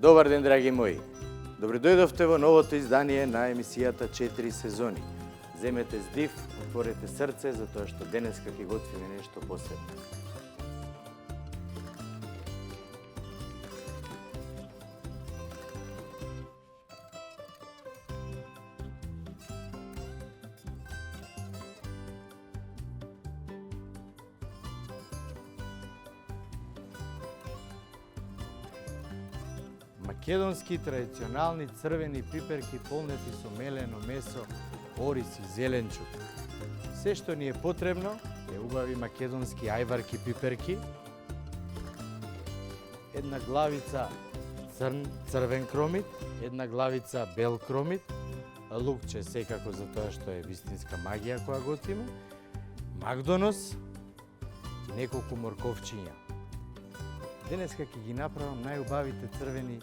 Добар ден, драги мои! Добре дојдовте во новото издание на емисијата 4 сезони. Земете здив, отворете срце, затоа што денеска ќе готвиме нешто посебно. Македонски традиционални црвени пиперки полнети со мелено месо, орис и зеленчук. Се што ни е потребно е убави македонски ајварки пиперки, една главица црвен кромит, една главица бел кромит, лукче секако за тоа што е вистинска магија која готвиме, магдонос и неколку морковчиња. Денеска ќе ги направам најубавите црвени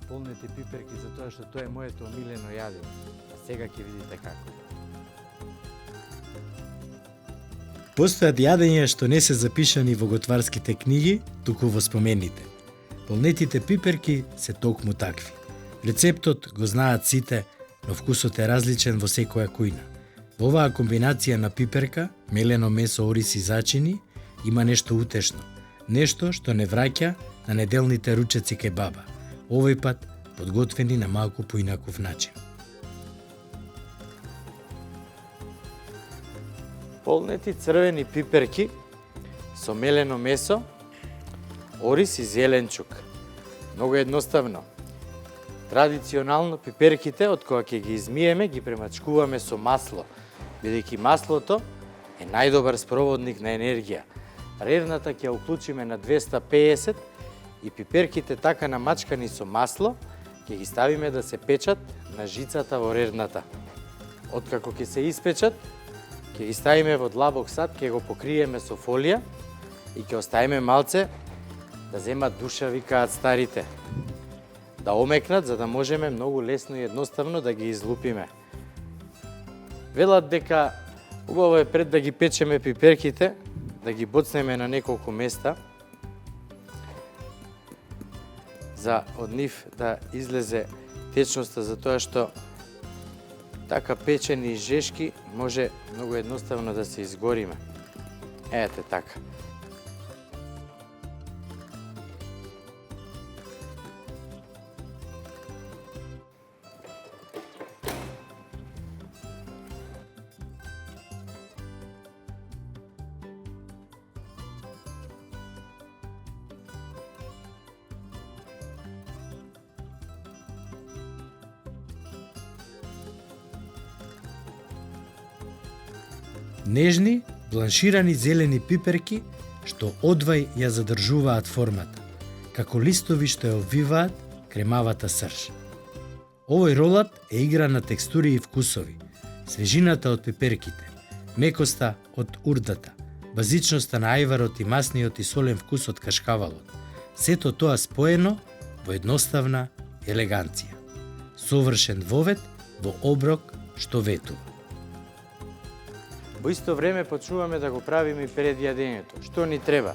полнети пиперки, затоа што тоа е моето омилено јадење. А сега ќе видите како. Постојат јадења што не се запишани во готварските книги, туку во спомените. Полнетите пиперки се токму такви. Рецептот го знаат сите, но вкусот е различен во секоја кујна. Во оваа комбинација на пиперка, мелено месо, орис и зачини, има нешто утешно. Нешто што не враќа на неделните ручеци кај баба. Овој пат подготвени на малку поинаков начин. Полнети црвени пиперки со мелено месо, орис и зеленчук. Многу едноставно. Традиционално пиперките, од кога ќе ги измиеме, ги премачкуваме со масло, бидејќи маслото е најдобар спроводник на енергија. Рерната ќе ја уклучиме на 250 и пиперките така намачкани со масло ќе ги ставиме да се печат на жицата во рерната. Откако ќе се испечат, ќе ги ставиме во длабок сад, ќе го покриеме со фолија и ќе оставиме малце да земат душа, викаат старите. Да омекнат, за да можеме многу лесно и едноставно да ги излупиме. Велат дека убаво е пред да ги печеме пиперките, да ги боцнеме на неколку места, за од нив да излезе течноста, затоа што така печени и жешки може многу едноставно да се изгориме. Ете така. Нежни, бланширани зелени пиперки што одвај ја задржуваат формата, како листови што ја обвиваат кремавата срж. Овој ролат е игра на текстури и вкусови, свежината од пиперките, мекоста од урдата, базичноста на ајварот и масниот и солен вкус од кашкавалот. Сето тоа споено во едноставна елеганција. Совршен вовет во оброк што ветува. Во исто време почнуваме да го правиме и пред јадењето. Што ни треба?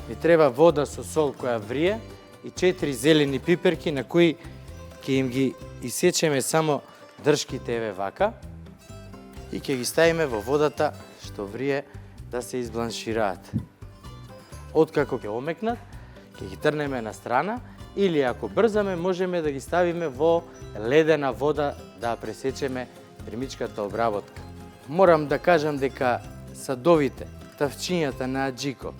Ни треба вода со сол која врие и 4 зелени пиперки на кои ќе им ги исечеме само дршките еве вака и ќе ги ставиме во водата што врие да се избланшираат. Откако ќе омекнат, ќе ги трнеме на страна или ако брзаме можеме да ги ставиме во ледена вода да пресечеме термичката обработка. Морам да кажам дека садовите, тавчињата на аџико,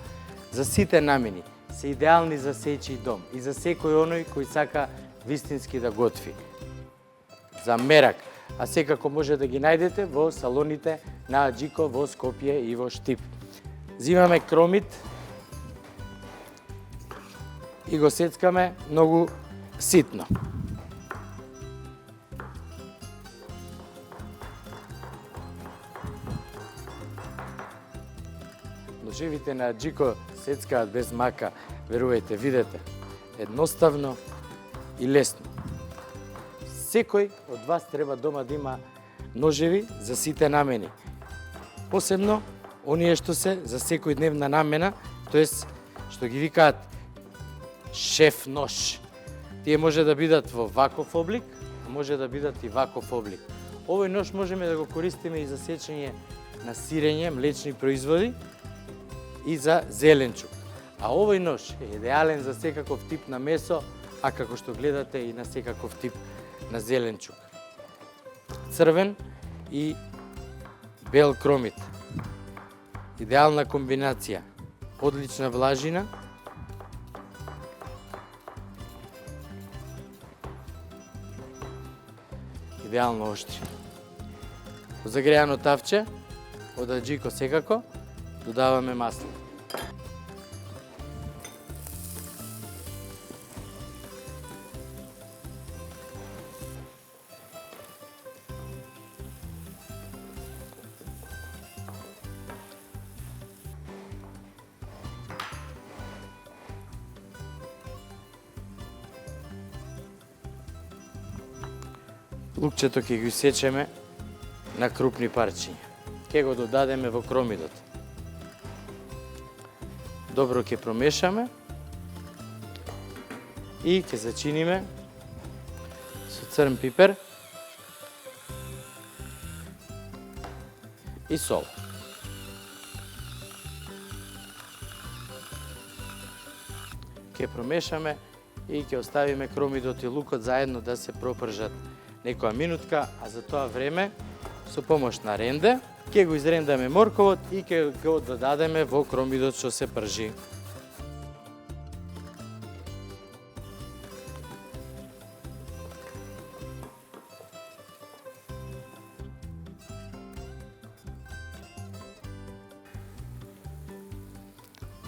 за сите намени, се идеални за сечи дом и за секој оној кој сака вистински да готви. За мерак, а секако може да ги најдете во салоните на аџико во Скопје и во Штип. Зимаме кромит и го сецкаме многу ситно. Ножевите на аџико сецкаат без мака, верувајте, видете. Едноставно и лесно. Секој од вас треба дома да има ножеви за сите намени. Посебно оние што се за секојдневна намена, тоест што ги викаат шеф нож. Тие може да бидат во ваков облик, а може да бидат и ваков облик. Овој нож можеме да го користиме и за сечење на сирење, млечни производи и за зеленчук. А овој нож е идеален за секаков тип на месо, а како што гледате и на секаков тип на зеленчук. Црвен и бел кромит. Идеална комбинација. Одлична влажина. Идеално оштри. Во загреано тавче, од аџико секако, додаваме масло. Лукчето ќе го сечеме на крупни парчиња. Ќе го додадеме во кромидот. Добро ќе промешаме и ќе зачиниме со црн пипер и сол. Ќе промешаме и ќе оставиме кромидот и лукот заедно да се пропржат некоја минутка, а за тоа време со помош на ренде ќе го изрендаме морковот и ќе го додадеме во кромидот што се пржи.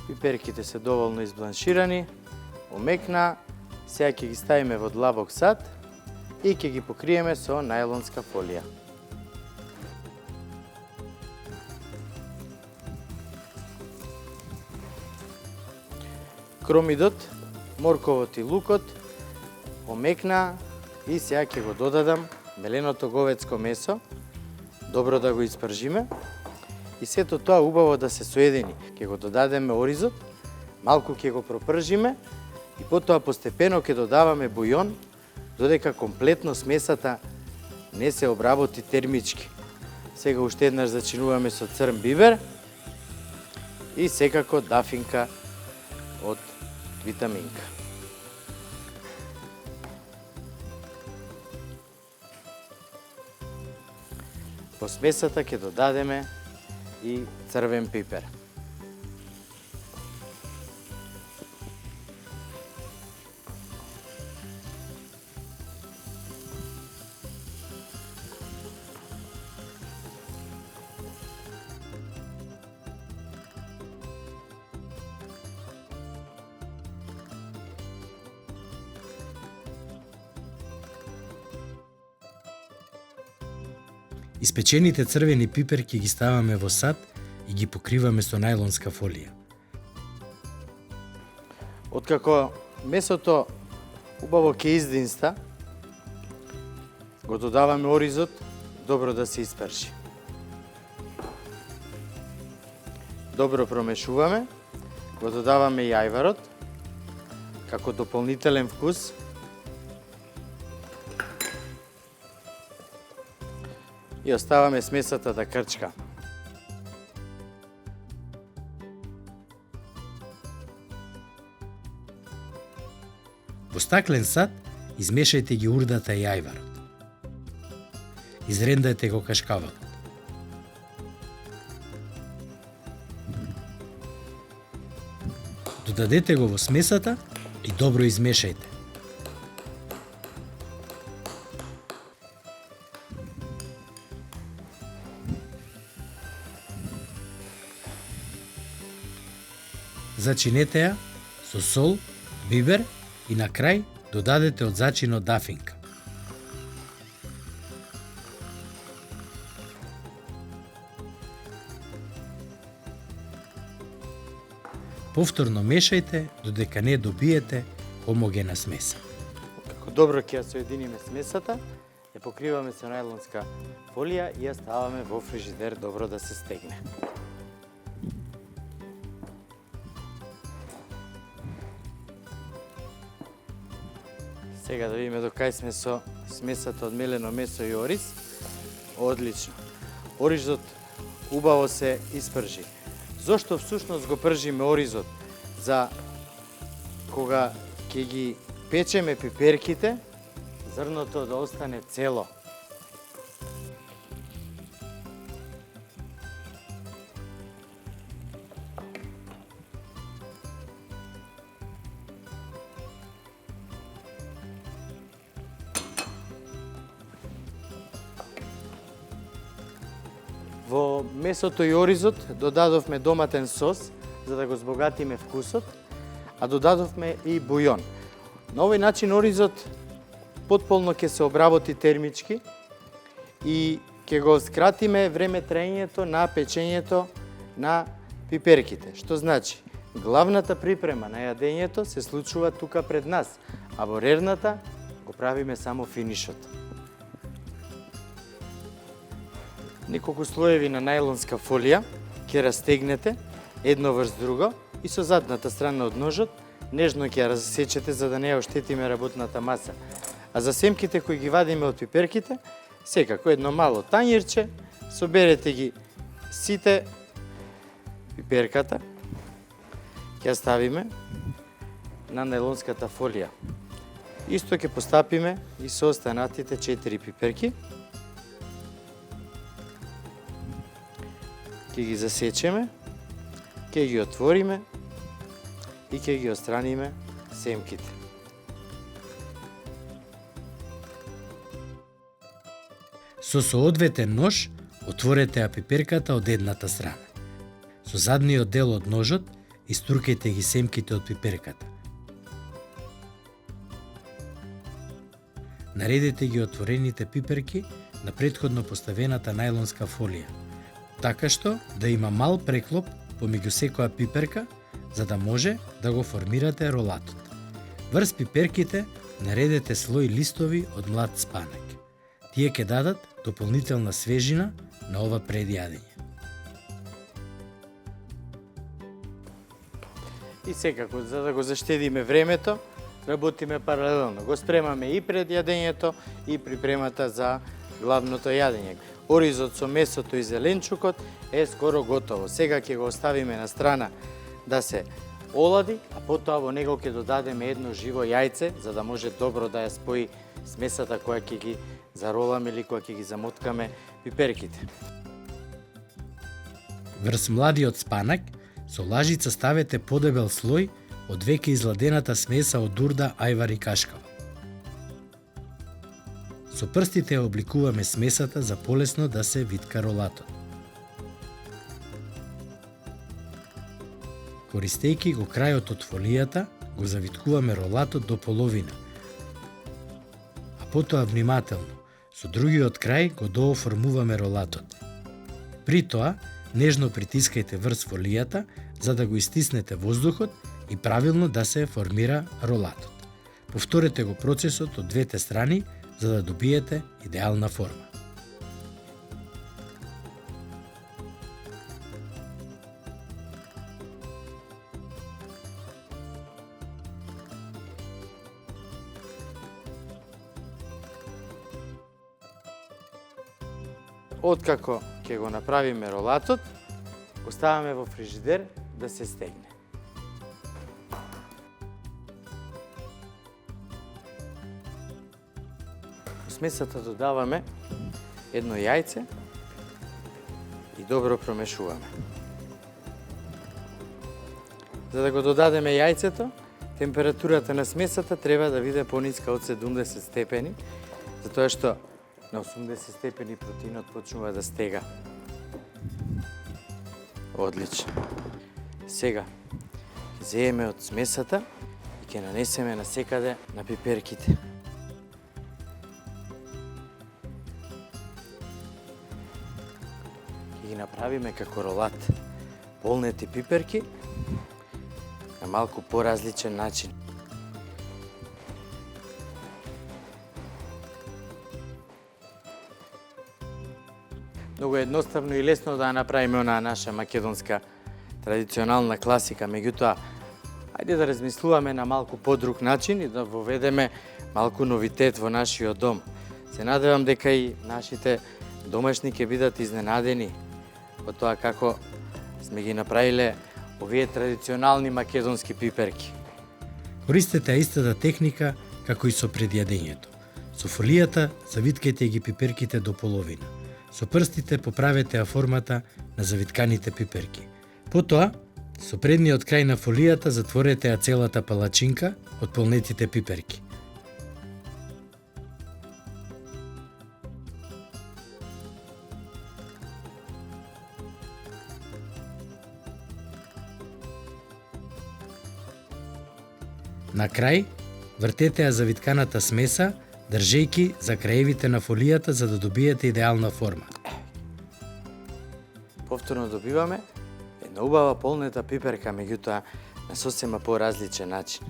Пиперките се доволно избланширани, омекна, сега ќе ги ставиме во длабок сад и ќе ги покриеме со најлонска фолија. Кромидот, морковот и лукот омекна и сега ќе го додадам меленото говецко месо, добро да го испржиме и сето тоа убаво да се соедини. Ќе го додадеме оризот, малку ќе го пропржиме и потоа постепено ќе додаваме бујон додека комплетно смесата не се обработи термички. Сега уште еднаш зачинуваме со црн бибер и секако дафинка од витаминка. Во смесата ќе додадеме и црвен пипер. Испечените црвени пиперки ги ставаме во сад и ги покриваме со најлонска фолија. Откако месото убаво ќе издинста, го додаваме оризот, добро да се испржи. Добро промешуваме, го додаваме јајварот како дополнителен вкус. И оставаме смесата да крчка. Во стаклен сад измешајте ги урдата и јајварот. Изрендајте го кашкавалот. Додадете го во смесата и добро измешајте. Зачинете ја со сол, бибер и на крај додадете од зачинот дафинка. Повторно мешајте додека не добиете хомогена смеса. Како добро ќе ја соединиме смесата, ја покриваме со најлонска фолија и ја ставаме во фрижидер добро да се стегне. Сега да видиме до кај сме со смесата од мелено месо и ориз. Одлично. Оризот убаво се испржи. Зошто всушност го пржиме оризот? За кога ќе ги печеме пиперките, зрното да остане цело. Во месото и оризот додадовме доматен сос, за да го збогатиме вкусот, а додадовме и бујон. На овој начин оризот потполно ќе се обработи термички и ќе го скратиме време траењето на печењето на пиперките. Што значи, главната припрема на јадењето се случува тука пред нас, а во рерната го правиме само финишот. Неколку слоеви на најлонска фолија ќе растегнете едно врз друго и со задната страна од ножот нежно ќе ја разсечете за да не ја оштетиме работната маса. А за семките кои ги вадиме од пиперките, секако едно мало тањирче, соберете ги сите пиперката, ќе ја ставиме на најлонската фолија. Исто ќе постапиме и со останатите 4 пиперки. Ќе ги засечеме, ќе ги отвориме и ќе ги отстраниме семките. Со соодветен нож отворете ја пиперката од едната страна. Со задниот дел од ножот истуркајте ги семките од пиперката. Наредете ги отворените пиперки на претходно поставената најлонска фолија, така што да има мал преклоп помеѓу секоја пиперка, за да може да го формирате ролатот. Врз пиперките наредете слој листови од млад спанак. Тие ќе дадат дополнителна свежина на ова предјадење. И секако, за да го заштедиме времето, работиме паралелно. Го спремаме и пред јадењето и припремата за главното јадење. Оризот со месото и зеленчукот е скоро готово. Сега ќе го оставиме на страна да се олади, а потоа во него ќе додадеме едно живо јајце, за да може добро да ја спои смесата која ќе ги зароламе или која ќе ги замоткаме пиперките. Врз младиот спанак со лажица ставете подебел слој од веќе изладената смеса од дурда, ајвар и кашкава. Со прстите ја обликуваме смесата за полесно да се витка ролатот. Користејќи го крајот од фолијата, го завиткуваме ролатот до половина, а потоа внимателно, со другиот крај го дооформуваме ролатот. При тоа, нежно притискајте врз фолијата, за да го истиснете воздухот и правилно да се формира ролатот. Повторете го процесот од двете страни, за да добиете идеална форма. Откако ќе го направиме ролатот, го ставаме во фрижидер да се стегне. Во смесата додаваме едно јајце и добро промешуваме. За да го додадеме јајцето, температурата на смесата треба да биде пониска од 70 степени, затоа што на 80 степени протеинот почнува да стега. Одлично. Сега, ќе зееме од смесата и ќе нанесеме на секаде на пиперките. Ќе ги направиме како ролат. Полнети пиперки на малку поразличен начин. Многу едноставно и лесно да ја направиме онаа наша македонска традиционална класика, меѓутоа, ајде да размислуваме на малку подруг начин и да воведеме малку новитет во нашиот дом. Се надевам дека и нашите домашни ќе бидат изненадени од тоа како сме ги направиле овие традиционални македонски пиперки. Користете истата техника како и со предјадењето. Со фолијата завиткајте ги пиперките до половина. Со прстите поправете ја формата на завитканите пиперки. Потоа, со предниот крај на фолијата затворете ја целата палачинка од полнетите пиперки. На крај, вртете ја завитканата смеса, држејки за краевите на фолијата за да добиете идеална форма. Повторно добиваме една убава полнета пиперка, меѓутоа на сосема поразличен начин.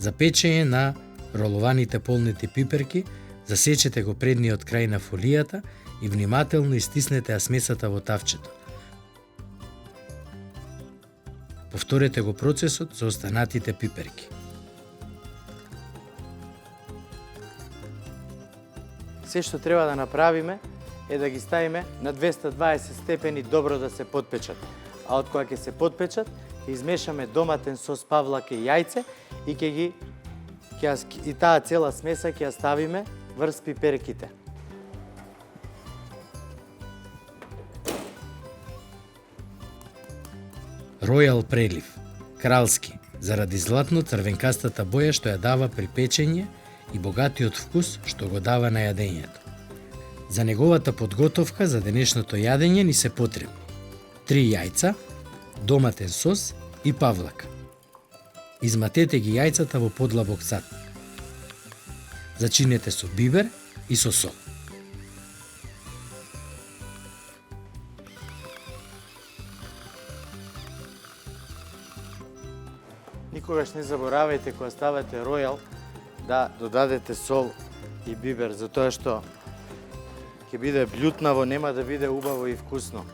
За печење на ролованите полнети пиперки, засечете го предниот крај на фолијата и внимателно истиснете ја смесата во тавчето. Повторете го процесот за останатите пиперки. Се што треба да направиме е да ги ставиме на 220 степени добро да се потпечат. А од кога ќе се потпечат, ќе измешаме доматен сос, павлака и јајце и и таа цела смеса ќе ја ставиме врз пиперките. Ројал прелив, кралски, заради златно-црвенкастата боја што ја дава при печење и богатиот вкус што го дава на јадењето. За неговата подготовка за денешното јадење ни се потребни 3 јајца, доматен сос и павлака. Изматете ги јајцата во подлабок сад. Зачинете со бибер и со сол. Никогаш не заборавајте кога ставате ројал да додадете сол и бибер, затоа што ќе биде блјутнаво, нема да биде убаво и вкусно.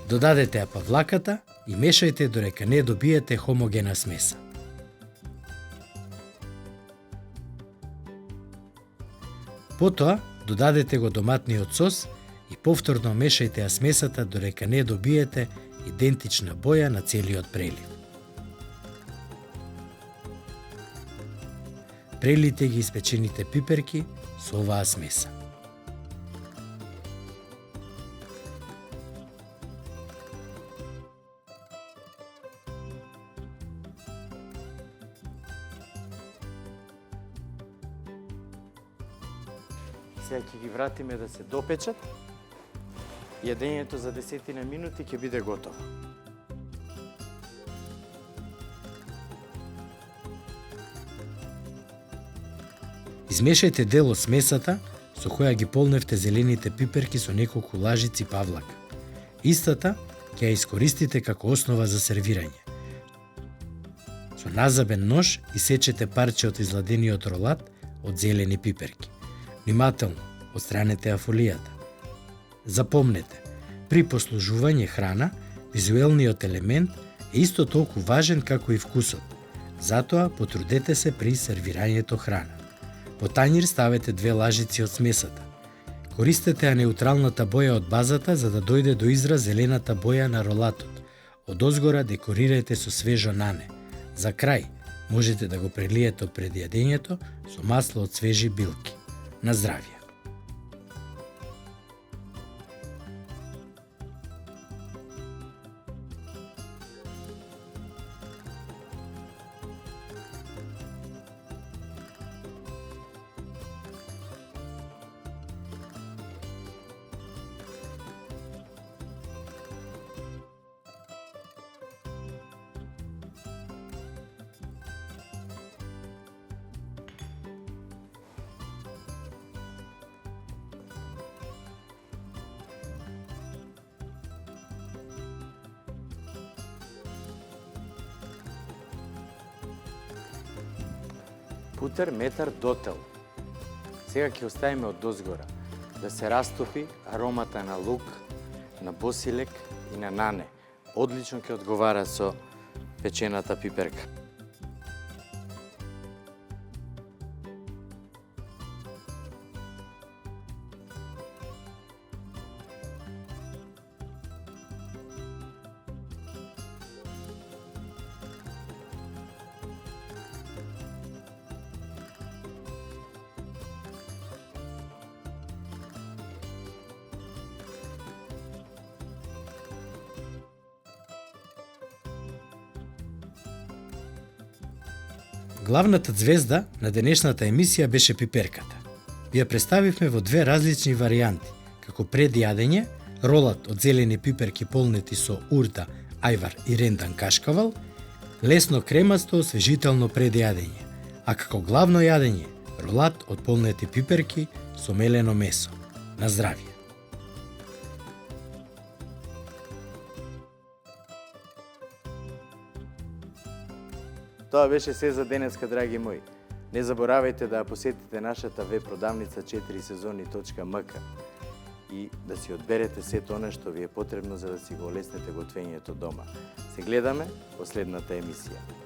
Додадете ја павлаката и мешајте додека не добиете хомогена смеса. Потоа додадете го доматниот сос и повторно мешајте ја смесата додека не добиете идентична боја на целиот прелив. Прелите ги испечените пиперки со оваа смеса. Сега ќе ги вратиме да се допечат. Јадењето за 10 минути ќе биде готово. Измешајте дел од смесата со која ги полневте зелените пиперки со неколку лажици павлака. Истата ќе ја искористите како основа за сервирање. Со назабен нож исечете парче од изладениот ролат од зелени пиперки. Внимателно отстранете ја фолијата. Запомнете, при послужување храна, визуелниот елемент е исто толку важен како и вкусот. Затоа потрудете се при сервирањето храна. По тањир ставете 2 лажици од смесата. Користете ја неутралната боја од базата за да дојде до израз зелената боја на ролатот. Одозгора декорирајте со свежо нане. За крај можете да го прелиете од предјадењето со масло од свежи билки. На здравје! путер, метар, дотел. Сега ќе оставиме од дозгора да се растопи аромата на лук, на босилек и на нане. Одлично ќе одговара со печената пиперка. Главната ѕвезда на денешната емисија беше пиперката. Ви ја представивме во две различни варијанти, како пред јадење, ролат од зелени пиперки полнети со урта, ајвар и рендан кашкавал, лесно кремасто освежително пред јадење, а како главно јадење, ролат од полнети пиперки со мелено месо. На здравје! Тоа беше се за денеска, драги мои. Не заборавајте да ја посетите нашата веб продавница 4сезони.мк и да си одберете сето она што ви е потребно за да си го олеснете готвењето дома. Се гледаме во следната емисија.